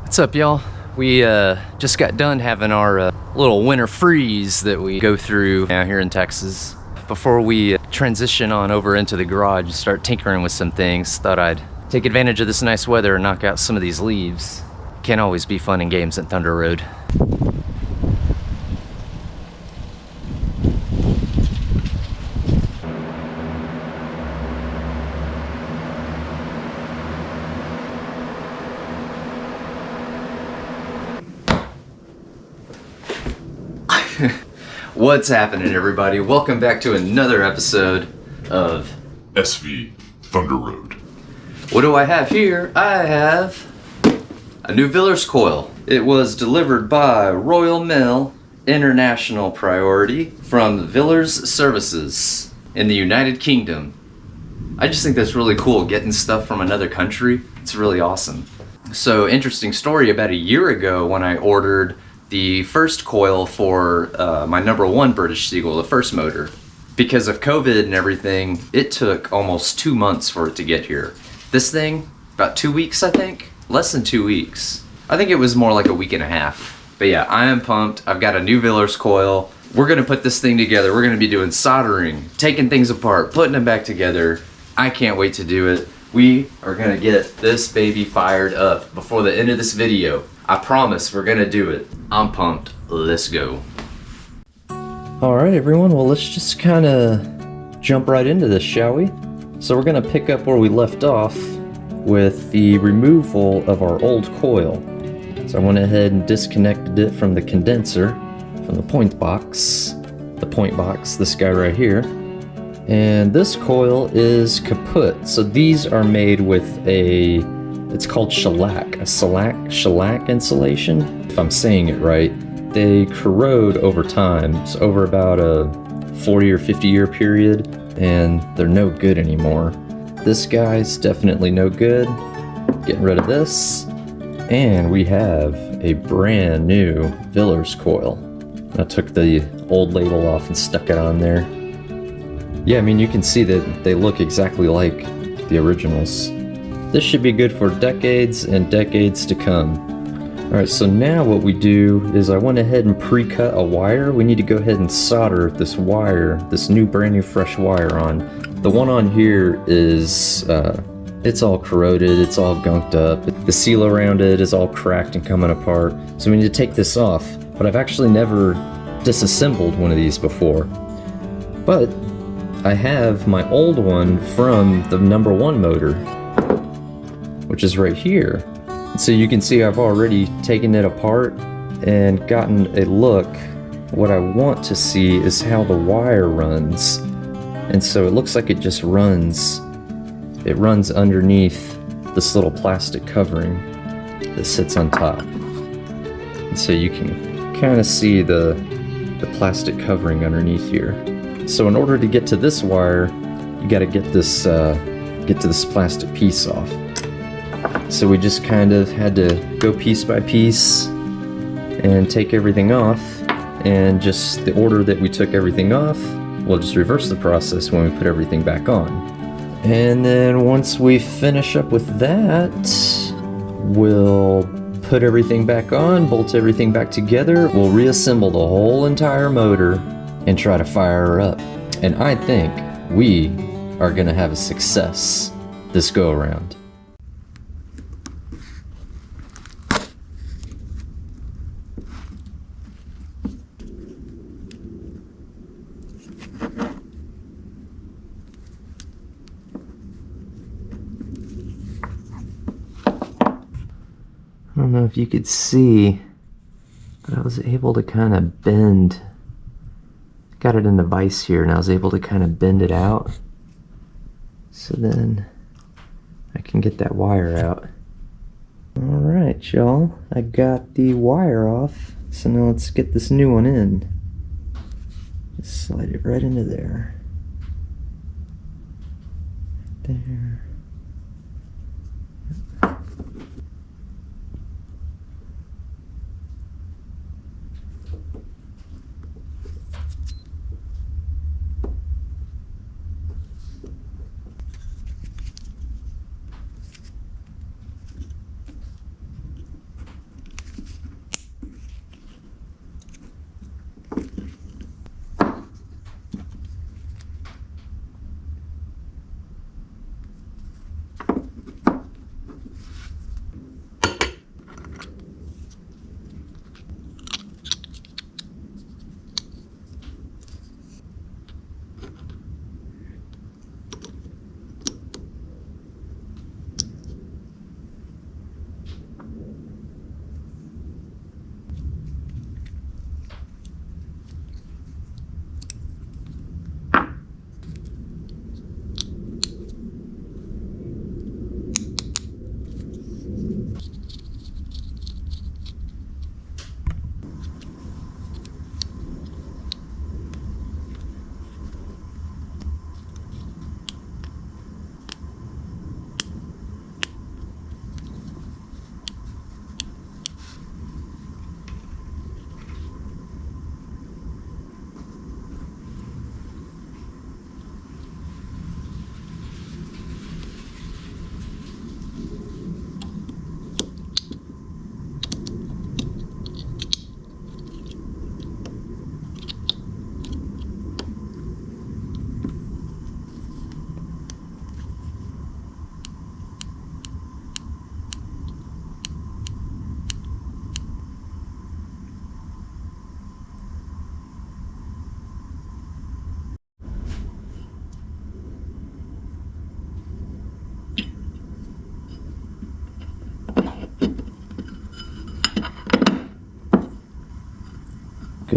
What's up, y'all? We just got done having our little winter freeze that we go through out here in Texas. Before we transition on over into the garage and start tinkering with some things, thought I'd take advantage of this nice weather and knock out some of these leaves. Can't always be fun and games at Thunder Road. What's happening, everybody? Welcome back to another episode of SV Thunder Road. What do I have here? I have a new Villers coil. It was delivered by Royal Mail International Priority from Villers Services in the United Kingdom. I just think that's really cool, getting stuff from another country. It's really awesome. So, interesting story, about a year ago when I ordered the first coil for my #1 British Seagull, the first motor. Because of COVID and everything, it took almost 2 months for it to get here. This thing, about 2 weeks, I think? Less than 2 weeks. I think it was more like a week and a half. But yeah, I am pumped. I've got a new Villers coil. We're gonna put this thing together. We're gonna be doing soldering, taking things apart, putting them back together. I can't wait to do it. We are gonna get this baby fired up before the end of this video. I promise we're gonna do it. I'm pumped. Let's go. Alright everyone, well let's just kinda jump right into this, shall we? So we're gonna pick up where we left off with the removal of our old coil. So I went ahead and disconnected it from the condenser, from the point box, this guy right here. And this coil is kaput. So these are made with it's called shellac, a shellac insulation, if I'm saying it right. They corrode over time, so over about a 40 or 50 year period, and they're no good anymore. This guy's definitely no good. Getting rid of this, and we have a brand new Villers coil. I took the old label off and stuck it on there. Yeah, I mean, you can see that they look exactly like the originals. This should be good for decades and decades to come. Alright, so now what we do is I went ahead and pre-cut a wire. We need to go ahead and solder this wire, this new brand new fresh wire on. The one on here is, it's all corroded, it's all gunked up. The seal around it is all cracked and coming apart. So we need to take this off, but I've actually never disassembled one of these before. But I have my old one from the #1 motor, which is right here. So you can see I've already taken it apart and gotten a look. What I want to see is how the wire runs. And so it looks like it just runs. It runs underneath this little plastic covering that sits on top. And so you can kind of see the plastic covering underneath here. So in order to get to this wire, you got to get to this plastic piece off. So we just kind of had to go piece by piece and take everything off, and just the order that we took everything off, we'll just reverse the process when we put everything back on. And then once we finish up with that, we'll put everything back on, bolt everything back together, we'll reassemble the whole entire motor and try to fire her up. And I think we are gonna have a success this go around. I don't know if you could see, but I was able to kind of bend, got it in the vise here, and I was able to kind of bend it out. So then I can get that wire out. Alright, y'all, I got the wire off, so now let's get this new one in. Just slide it right into there. There.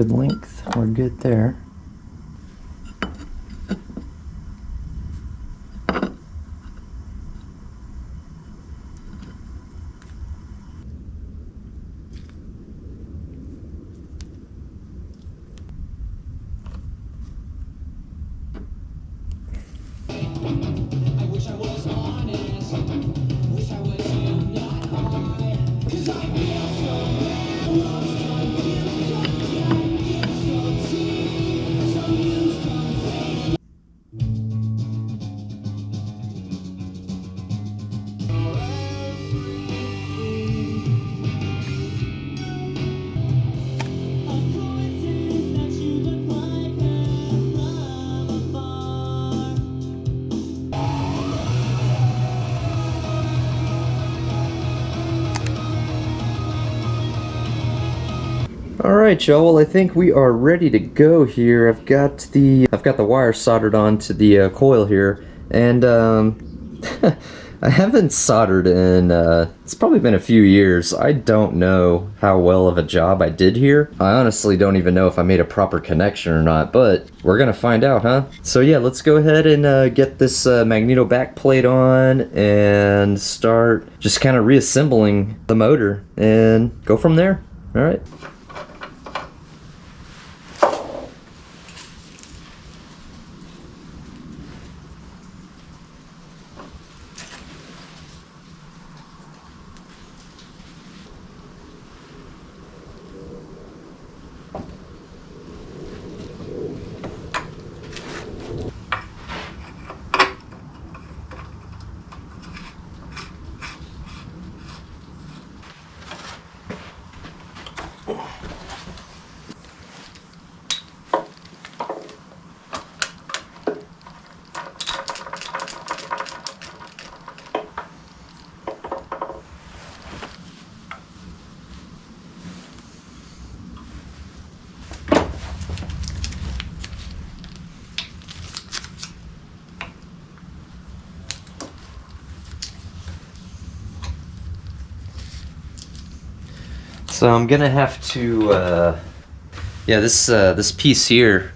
good length. We're good there. Alright y'all, well I think we are ready to go here. I've got the wire soldered onto the coil here, and I haven't soldered in it's probably been a few years. I don't know how well of a job I did here. I honestly don't even know if I made a proper connection or not, but we're gonna find out, huh? So yeah, let's go ahead and get this magneto back plate on and start just kind of reassembling the motor and go from there. Alright. So I'm gonna have to, yeah, this piece here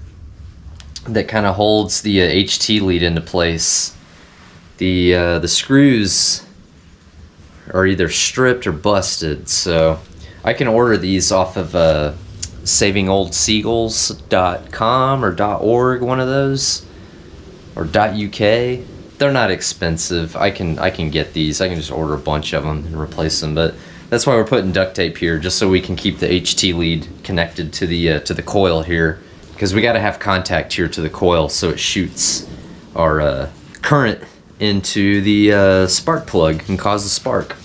that kind of holds the HT lead into place. The screws are either stripped or busted, so I can order these off of savingoldseagulls.com or .org, one of those, or .uk. They're not expensive. I can get these. I can just order a bunch of them and replace them, but that's why we're putting duct tape here, just so we can keep the HT lead connected to the coil here, because we got to have contact here to the coil so it shoots our current into the spark plug and cause a spark.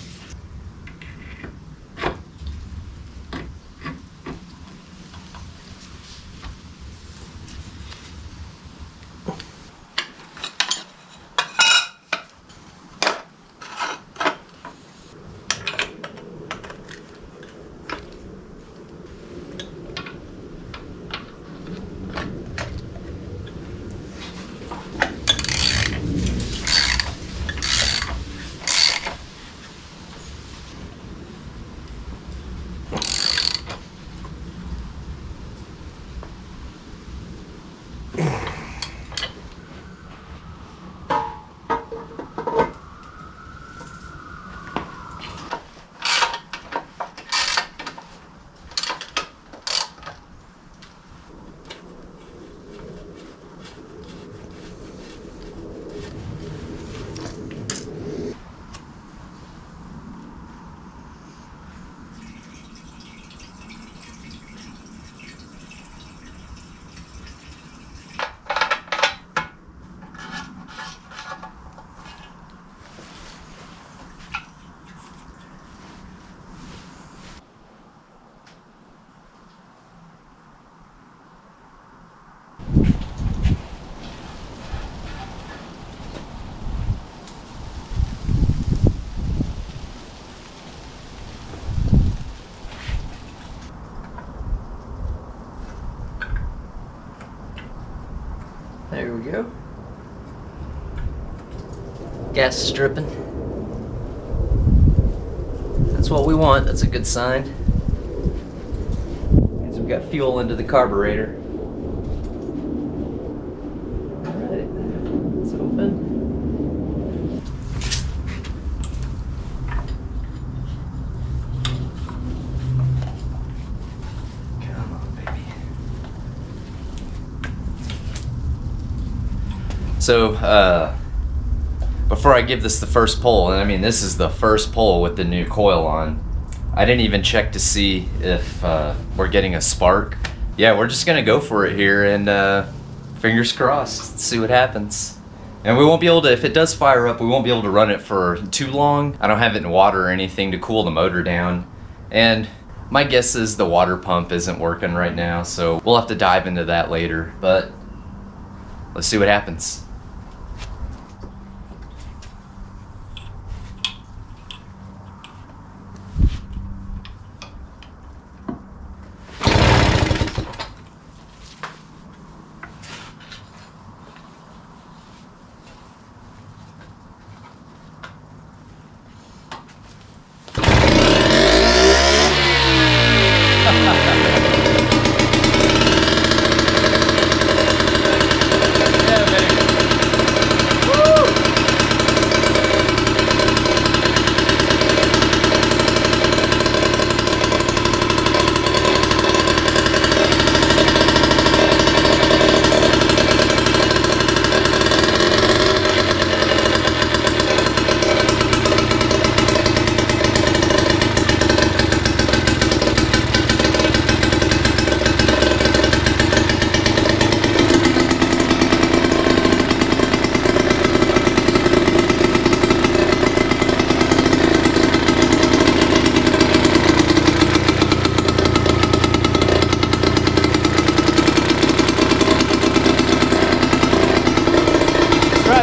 There we go. Gas is dripping. That's what we want. That's a good sign. Means we got fuel into the carburetor. Alright, it's open. Come on, baby. So, before I give this the first pull, and I mean this is the first pull with the new coil on, I didn't even check to see if we're getting a spark. Yeah, we're just gonna go for it here and fingers crossed, let's see what happens. And we won't be able to, if it does fire up, we won't be able to run it for too long. I don't have it in water or anything to cool the motor down. And my guess is the water pump isn't working right now, so we'll have to dive into that later. But let's see what happens.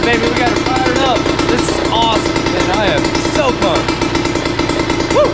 Baby, we got it fired up. This is awesome, and I am so pumped. Woo!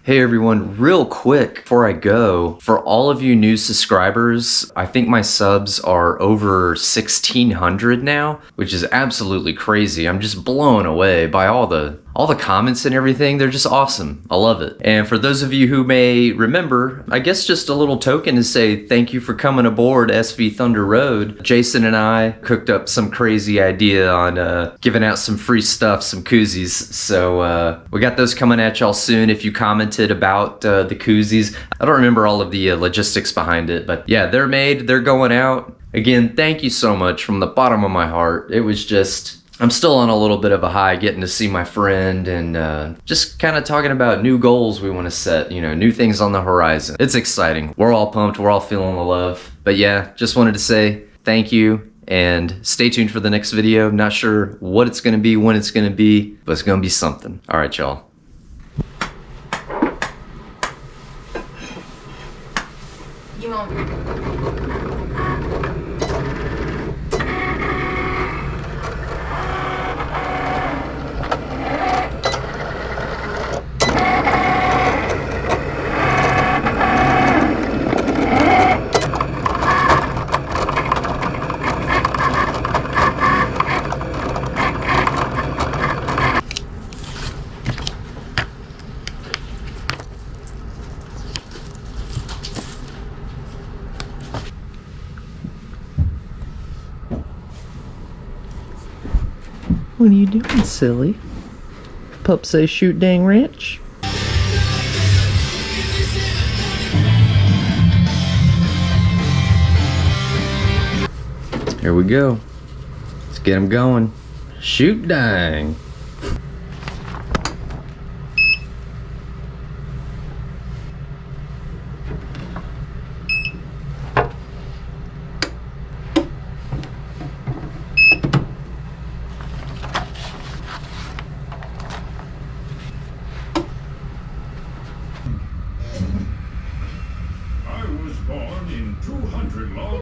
Hey everyone, real quick before I go, for all of you new subscribers, I think my subs are over 1,600 now, which is absolutely crazy. I'm just blown away by all the comments and everything. They're just awesome. I love it. And for those of you who may remember, I guess just a little token to say thank you for coming aboard SV Thunder Road. Jason and I cooked up some crazy idea on giving out some free stuff, some koozies. So we got those coming at y'all soon. If you commented about the koozies, I don't remember all of the logistics behind it, but yeah, they're made, they're going out. Again, thank you so much from the bottom of my heart. It was just, I'm still on a little bit of a high getting to see my friend and just kind of talking about new goals we want to set, you know, new things on the horizon. It's exciting. We're all pumped. We're all feeling the love. But yeah, just wanted to say thank you and stay tuned for the next video. Not sure what it's going to be, when it's going to be, but it's going to be something. All right, y'all. You won't. What are you doing, silly? Pup say shoot dang ranch. Here we go. Let's get him going. Shoot dang. country long